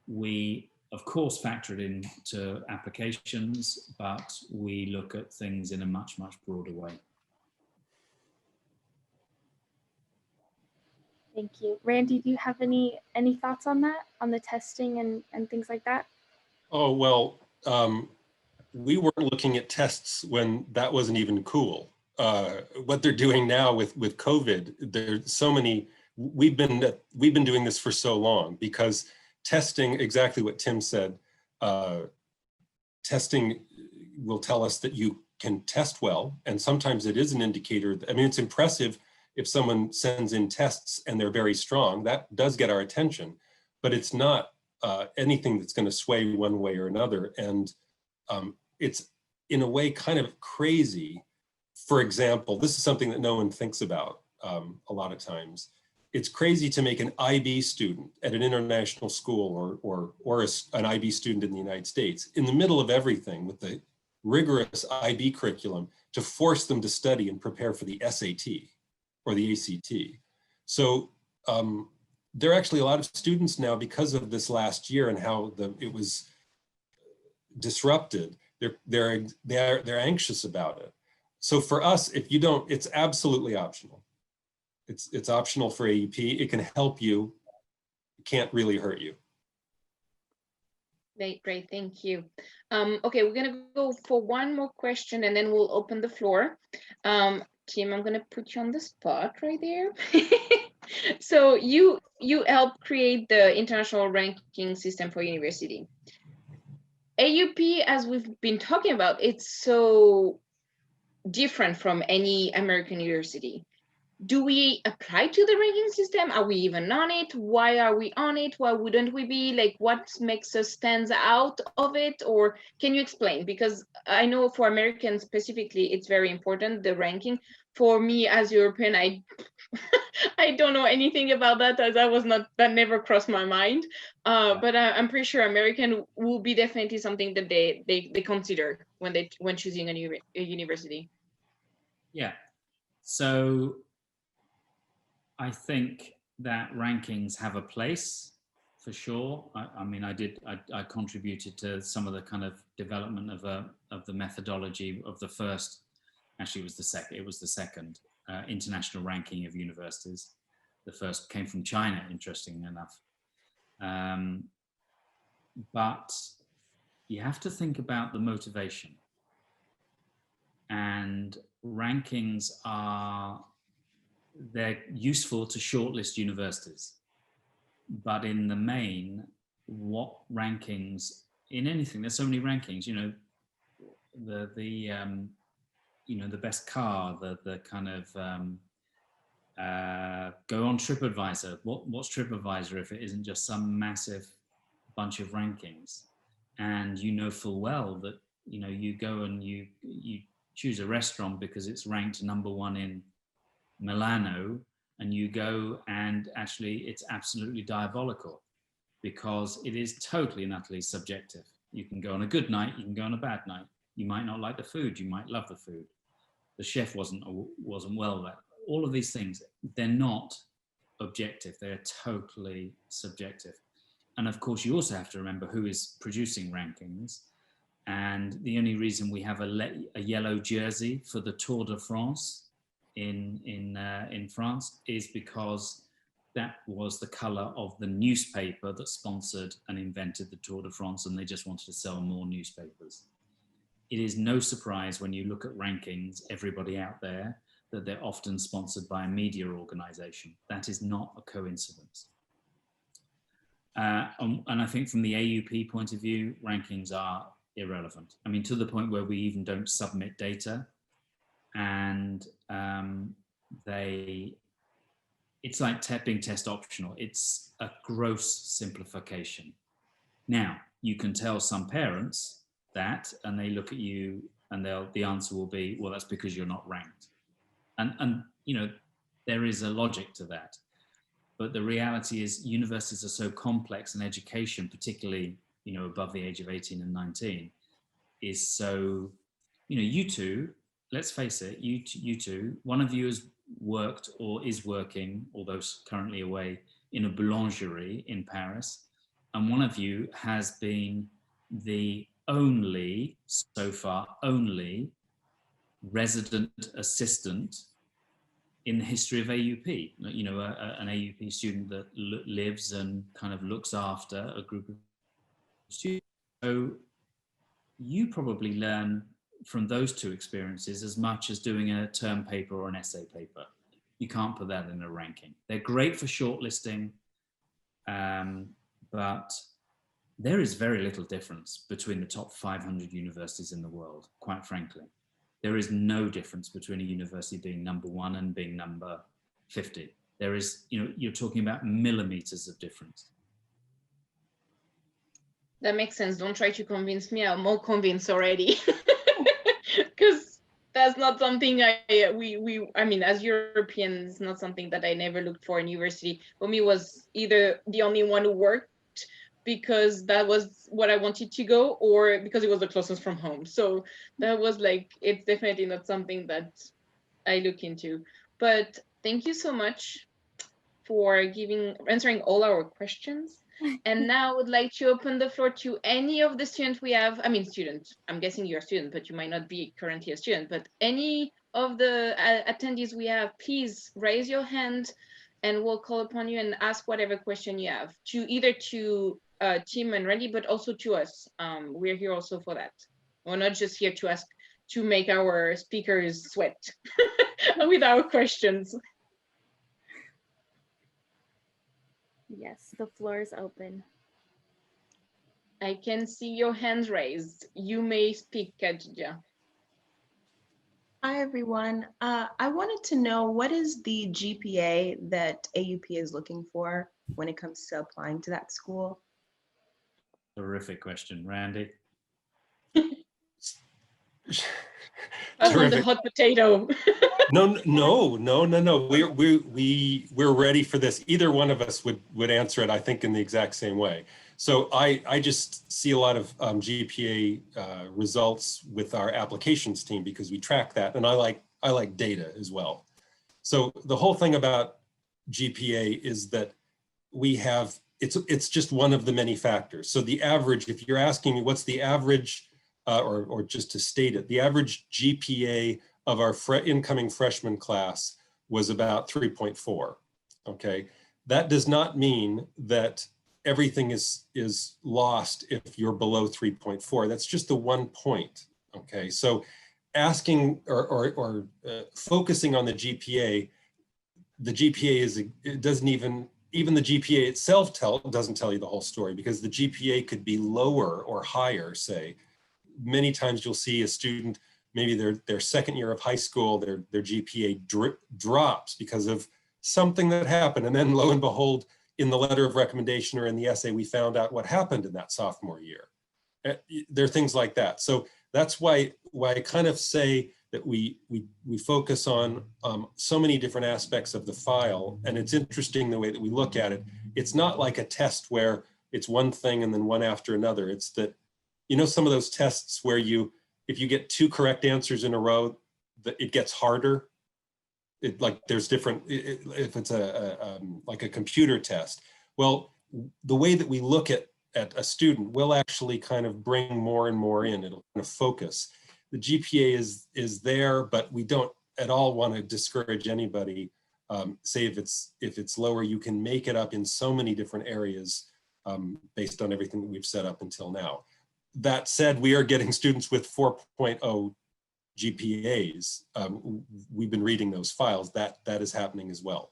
we of course factor it into applications, but we look at things in a much, much broader way. Thank you. Randy, do you have any thoughts on that, on the testing and things like that? Oh, well, we weren't looking at tests when that wasn't even cool. What they're doing now with COVID, there's so many, we've been doing this for so long, because testing, exactly what Tim said, testing will tell us that you can test well, and sometimes it is an indicator. I mean, it's impressive if someone sends in tests and they're very strong. That does get our attention, but it's not anything that's going to sway one way or another. And it's in a way kind of crazy. For example, this is something that no one thinks about a lot of times. It's crazy to make an IB student at an international school or an IB student in the United States, in the middle of everything with the rigorous IB curriculum, to force them to study and prepare for the SAT or the ACT. So there are actually a lot of students now, because of this last year and how it was disrupted, they're anxious about it. So for us, if you don't, it's absolutely optional. It's optional for AUP. It can help you. It can't really hurt you. Great, thank you. Okay, we're gonna go for one more question and then we'll open the floor. Tim, I'm gonna put you on the spot right there. So you helped create the international ranking system for university. AUP, as we've been talking about, it's so different from any American university. Do we apply to the ranking system? Are we even on it? Why are we on it? Why wouldn't we be? Like, what makes us stand out of it? Or can you explain? Because I know for Americans specifically, it's very important, the ranking. For me as European, I don't know anything about that, as that never crossed my mind. But I'm pretty sure American will be definitely something that they consider when choosing a university. Yeah. So I think that rankings have a place, for sure. I mean, I contributed to some of the kind of development of the methodology of the first, actually it was the second international ranking of universities. The first came from China, interestingly enough. But you have to think about the motivation. And rankings they're useful to shortlist universities. But in the main, what rankings in anything? There's so many rankings. You know, the best car, the kind of go on TripAdvisor. What's TripAdvisor if it isn't just some massive bunch of rankings? And you know full well that you go and you choose a restaurant because it's ranked #1 in Milano, and you go and actually it's absolutely diabolical because it is totally and utterly subjective. You can go on a good night, you can go on a bad night. You might not like the food, you might love the food. The chef wasn't well there. All of these things, they're not objective, they're totally subjective. And of course, you also have to remember who is producing rankings. And the only reason we have a yellow jersey for the Tour de France in France is because that was the color of the newspaper that sponsored and invented the Tour de France, and they just wanted to sell more newspapers. It is no surprise when you look at rankings, everybody out there, that they're often sponsored by a media organization. That is not a coincidence. And I think from the AUP point of view, rankings are irrelevant. I mean, to the point where we even don't submit data, and it's like being test optional. It's a gross simplification. Now, you can tell some parents that, and they look at you and the answer will be, well, that's because you're not ranked. And there is a logic to that. But the reality is universities are so complex, and education, particularly, above the age of 18 and 19, is so, you two, let's face it, you two, one of you has worked or is working, although currently away, in a boulangerie in Paris, and one of you has been the so far only resident assistant in the history of AUP, an AUP student that lives and kind of looks after a group of students. So you probably learn from those two experiences as much as doing a term paper or an essay paper. You can't put that in a ranking. They're great for shortlisting, but there is very little difference between the top 500 universities in the world, quite frankly. There is no difference between a university being #1 and being number 50. There is, you're talking about millimeters of difference. That makes sense. Don't try to convince me. I'm more convinced already. Because that's not something I mean, as Europeans, not something that I never looked for in university. For me, was either the only one who worked because that was what I wanted to go, or because it was the closest from home. So that was like, it's definitely not something that I look into. But thank you so much for answering all our questions. And now I would like to open the floor to any of the students we have. I mean, student, I'm guessing you're a student, but you might not be currently a student, but any of the attendees we have, please raise your hand and we'll call upon you and ask whatever question you have, either to Tim and Randy, but also to us. We're here also for that. We're not just here to make our speakers sweat with our questions. Yes, the floor is open. I can see your hands raised. You may speak, Khadija. Hi, everyone. I wanted to know, what is the GPA that AUP is looking for when it comes to applying to that school? Terrific question, Randy. That's on the hot potato. No. We're ready for this. Either one of us would answer it, I think, in the exact same way. So I just see a lot of GPA results with our applications team because we track that, and I like data as well. So the whole thing about GPA is that we have it's just one of the many factors. So the average, if you're asking me what's the average, or just to state it, the average GPA of our incoming freshman class was about 3.4, okay? That does not mean that everything is lost if you're below 3.4. That's just the 1 point, okay? So asking or focusing on the GPA it doesn't even the GPA itself doesn't tell you the whole story, because the GPA could be lower or higher, say. Many times you'll see a student, maybe their second year of high school, their GPA drops because of something that happened. And then lo and behold, in the letter of recommendation or in the essay, we found out what happened in that sophomore year. There are things like that. So that's why I kind of say that we focus on so many different aspects of the file. And it's interesting the way that we look at it. It's not like a test where it's one thing and then one after another. It's that, you know, some of those tests where if you get 2 correct answers in a row, it gets harder. There's different, if it's like a computer test. Well, the way that we look at a student will actually kind of bring more and more in. It'll kind of focus. The GPA is there, but we don't at all want to discourage anybody. Say if it's lower, you can make it up in so many different areas based on everything that we've set up until now. That said, we are getting students with 4.0 GPAs. We've been reading those files. That is happening as well.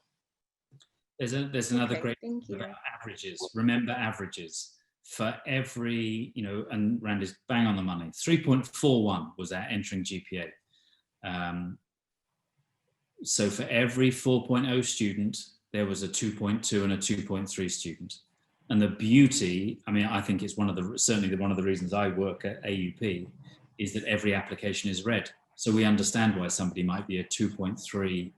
There's another Okay, great thank you. about averages. Remember averages. For every, and Randy's bang on the money, 3.41 was our entering GPA. So for every 4.0 student, there was a 2.2 and a 2.3 student. And the beauty, I mean, I think it's certainly one of the reasons I work at AUP, is that every application is read. So we understand why somebody might be a 2.3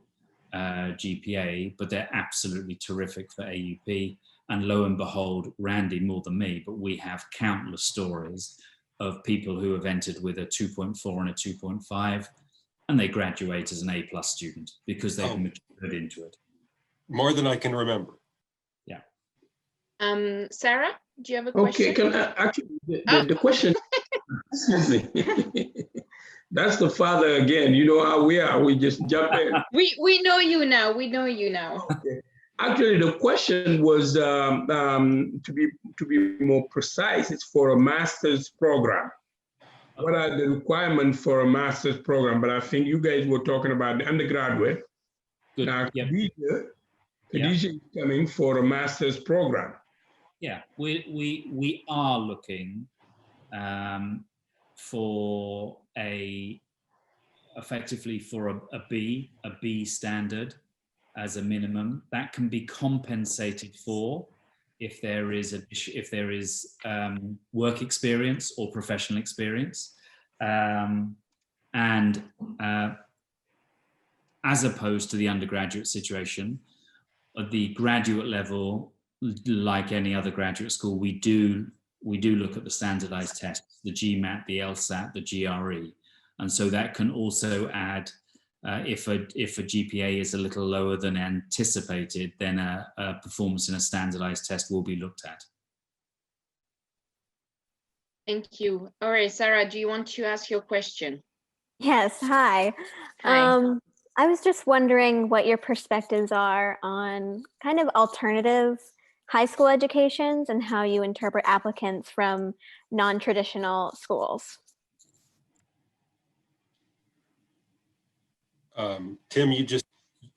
GPA, but they're absolutely terrific for AUP. And lo and behold, Randy more than me, but we have countless stories of people who have entered with a 2.4 and a 2.5, and they graduate as an A+ student because they've matured into it. More than I can remember. Yeah. Sarah, do you have a question? Okay, actually, the question, excuse me. That's the father again. You know how we are. We just jump in. We know you now. We know you now. Okay. Actually, the question was to be more precise. It's for a master's program. What are the requirements for a master's program? But I think you guys were talking about the undergraduate. Good. Now, Yep. Khadija is coming for a master's program. Yeah, we are looking for effectively for a B standard as a minimum. That can be compensated for if there is work experience or professional experience, and as opposed to the undergraduate situation. At the graduate level, like any other graduate school, we do look at the standardized tests, the GMAT, the LSAT, the GRE, and so that can also add, if a GPA is a little lower than anticipated, then a performance in a standardized test will be looked at. Thank you. All right, Sarah, do you want to ask your question? Yes, hi. Hi. I was just wondering what your perspectives are on kind of alternative high school educations and how you interpret applicants from non-traditional schools. Tim, you just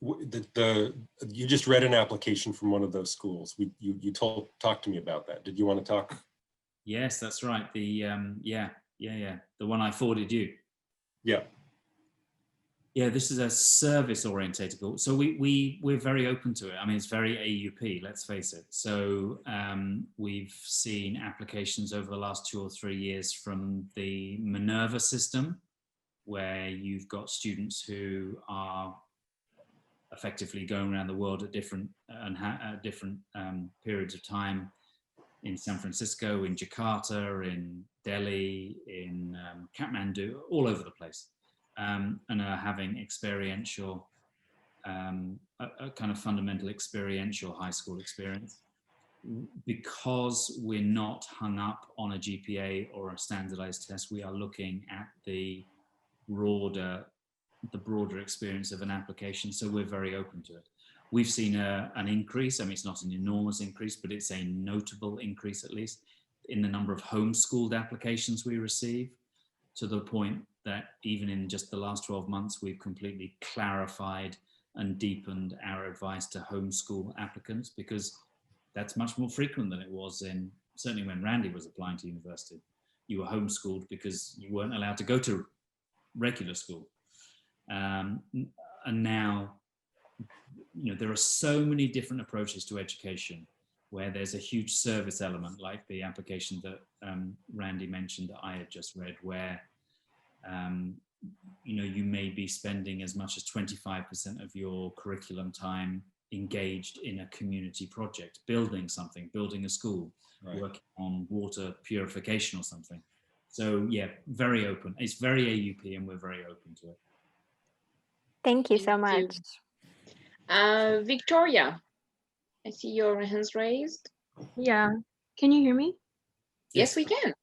read an application from one of those schools. You talked to me about that. Did you want to talk? Yes, that's right. The the one I forwarded you. Yeah. Yeah, this is a service-orientated school. So we're very open to it. I mean, it's very AUP, let's face it. So we've seen applications over the last 2 or 3 years from the Minerva system, where you've got students who are effectively going around the world at different periods of time, in San Francisco, in Jakarta, in Delhi, in Kathmandu, all over the place. And are having experiential, a kind of fundamental experiential high school experience. because we're not hung up on a GPA or a standardized test, we are looking at the broader experience of an application. So we're very open to it. We've seen an increase. I mean, it's not an enormous increase, but it's a notable increase, at least, in the number of homeschooled applications we receive, to the point that even in just the last 12 months, we've completely clarified and deepened our advice to homeschool applicants, because that's much more frequent than it was certainly when Randy was applying to university. You were homeschooled because you weren't allowed to go to regular school. And now, there are so many different approaches to education, where there's a huge service element, like the application that Randy mentioned that I had just read, where you may be spending as much as 25% of your curriculum time engaged in a community project, building something, building a school, right, working on water purification or something. So yeah, very open. It's very AUP, and we're very open to it. Thank you so much. Victoria, I see your hands raised. Yeah, can you hear me? Yes, we can.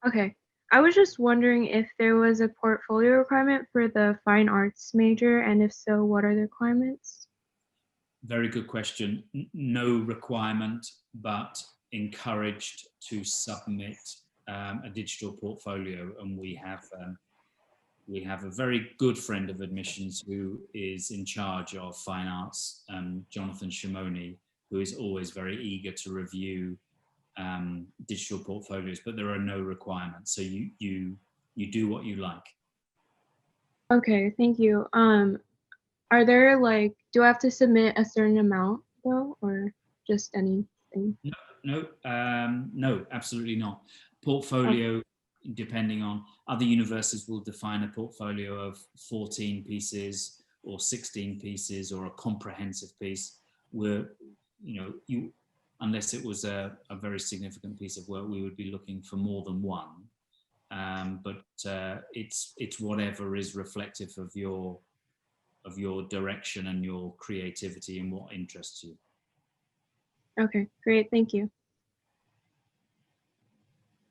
Okay, I was just wondering if there was a portfolio requirement for the fine arts major, and if so, what are the requirements? Very good question. No requirement, but encouraged to submit a digital portfolio, and we have a very good friend of admissions who is in charge of fine arts, Jonathan Shimoni, who is always very eager to review digital portfolios, but there are no requirements. So you do what you like. Okay, thank you. Are there do I have to submit a certain amount though, or just anything? No, absolutely not. Portfolio, depending on other universities, will define a portfolio of 14 pieces or 16 pieces or a comprehensive piece. Where unless it was a very significant piece of work, we would be looking for more than one. But it's whatever is reflective of your direction and your creativity and what interests you. Okay, great, thank you.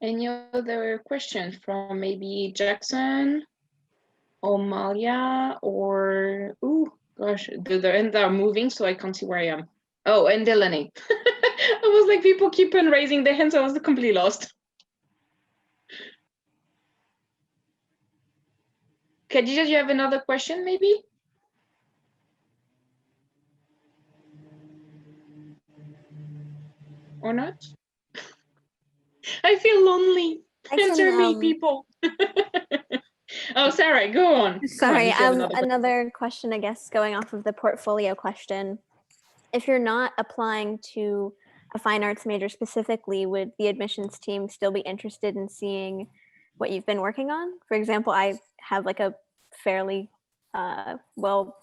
Any other questions from maybe Jackson or Malia or, oh gosh, the ends are moving, so I can't see where I am. Oh, and Delaney. I was like, people keep on raising their hands. I was completely lost. Khadija, do you have another question maybe? Or not? I feel lonely. Answer me, people. Oh, Sarah, go on. Sorry, another question, I guess, going off of the portfolio question. If you're not applying to a fine arts major specifically, would the admissions team still be interested in seeing what you've been working on? For example, I have a fairly well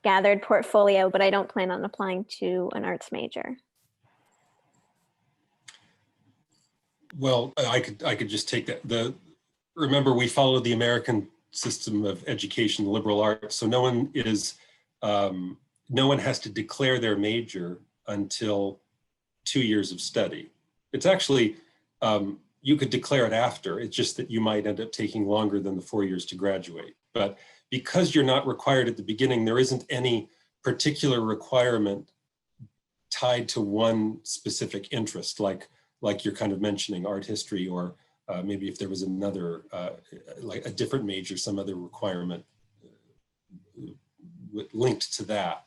gathered portfolio, but I don't plan on applying to an arts major. Well, I could just take that. Remember, we follow the American system of education, liberal arts. So no one has to declare their major until 2 years of study. It's actually, you could declare it after. It's just that you might end up taking longer than the 4 years to graduate. But because you're not required at the beginning, there isn't any particular requirement tied to one specific interest, like you're kind of mentioning art history, or maybe if there was another, like a different major, some other requirement linked to that.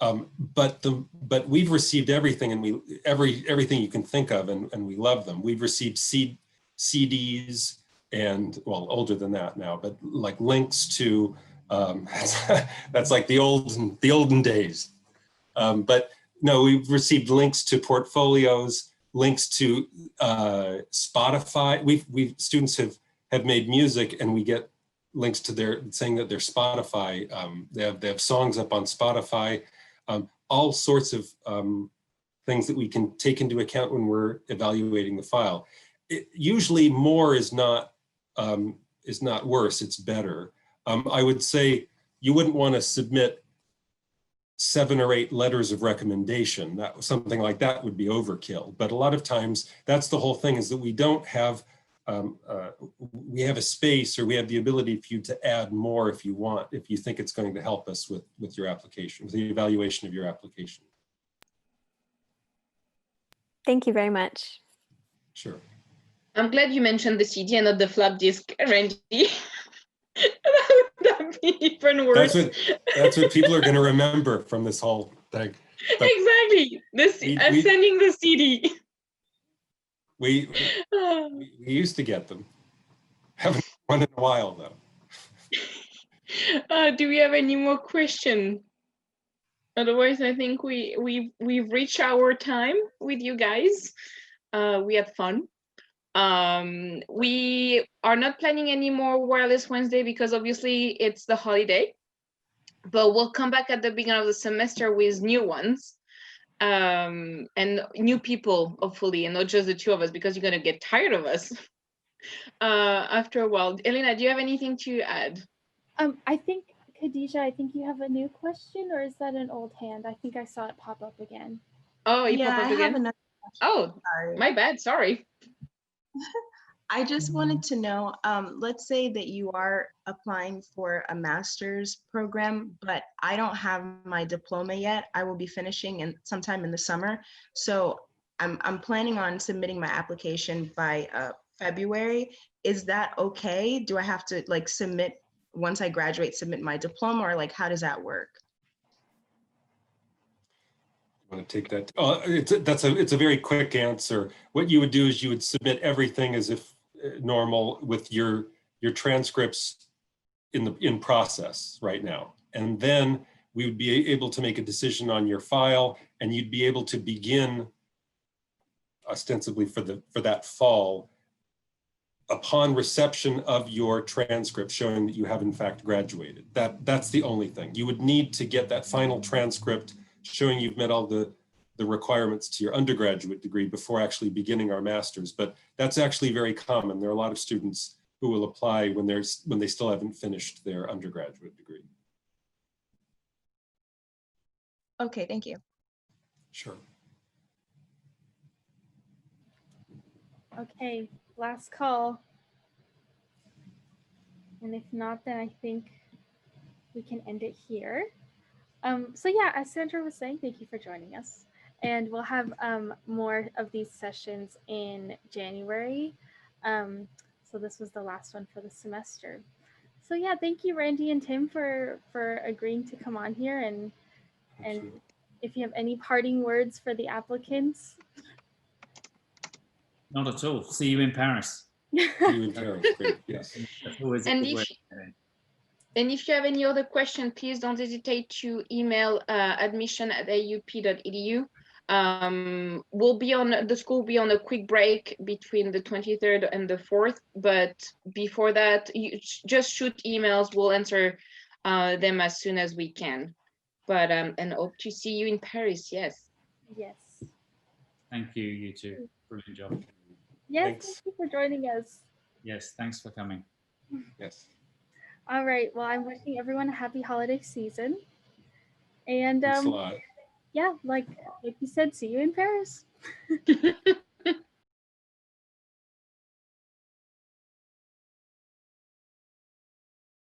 But we've received everything, and everything you can think of, and we love them. We've received CDs, and well, older than that now, but like links to that's like the olden days. But no, we've received links to portfolios, links to Spotify. Students have made music, and we get links to saying that their Spotify, they have songs up on Spotify, all sorts of things that we can take into account when we're evaluating the file. Usually more is not worse, it's better. I would say you wouldn't want to submit 7 or 8 letters of recommendation. That something like that would be overkill. But a lot of times that's the whole thing, is that we don't have, we have a space, or we have the ability for you to add more if you want, if you think it's going to help us with your application, with the evaluation of your application. Thank you very much. Sure. I'm glad you mentioned the CD and not the flop disk, Randy. That would be even worse. That's what people are going to remember from this whole thing. But exactly. Sending the CD. We used to get them. Haven't one in a while though. Do we have any more questions? Otherwise, I think we've reached our time with you guys. We had fun. We are not planning any more Wireless Wednesday because obviously it's the holiday, but we'll come back at the beginning of the semester with new ones, and new people, hopefully, and not just the two of us, because you're going to get tired of us after a while. Alayna, do you have anything to add? I think, Khadijah, I think you have a new question, or is that an old hand? I think I saw it pop up again. Oh, it Yeah, popped up I again? have another question. Oh, Sorry. my bad, sorry. I just wanted to know, let's say that you are applying for a master's program, but I don't have my diploma yet. I will be finishing sometime in the summer. So I'm planning on submitting my application by February. Is that okay? Do I have to like submit, once I graduate, submit my diploma, or like, how does that work? Want to take that? It's a very quick answer. What you would do is you would submit everything as if normal, with your transcripts in process right now, and then we would be able to make a decision on your file, and you'd be able to begin ostensibly for that fall upon reception of your transcript showing that you have in fact graduated. That's the only thing. You would need to get that final transcript showing you've met all the requirements to your undergraduate degree before actually beginning our master's. But that's actually very common. There are a lot of students who will apply when they still haven't finished their undergraduate degree. Okay, thank you. Sure. Okay, last call. And if not, then I think we can end it here. So yeah, as Sandra was saying, thank you for joining us. And we'll have more of these sessions in January. So this was the last one for the semester. So yeah, thank you, Randy and Tim, for agreeing to come on here. And if you have any parting words for the applicants. Not at all. See you in Paris. See you in Paris. Great. Yes. That's always a And good way. And if you have any other question, please don't hesitate to email admission@aup.edu. The school will be on a quick break between the 23rd and the 4th, but before that, you just shoot emails. We'll answer them as soon as we can. But and hope to see you in Paris. Yes. Yes. Thank you, you two. Brilliant job. Yes, Thanks. thank you for joining us. Yes, thanks for coming. Yes. All right, well, I'm wishing everyone a happy holiday season. And Thanks a lot. yeah, like you said, see you in Paris.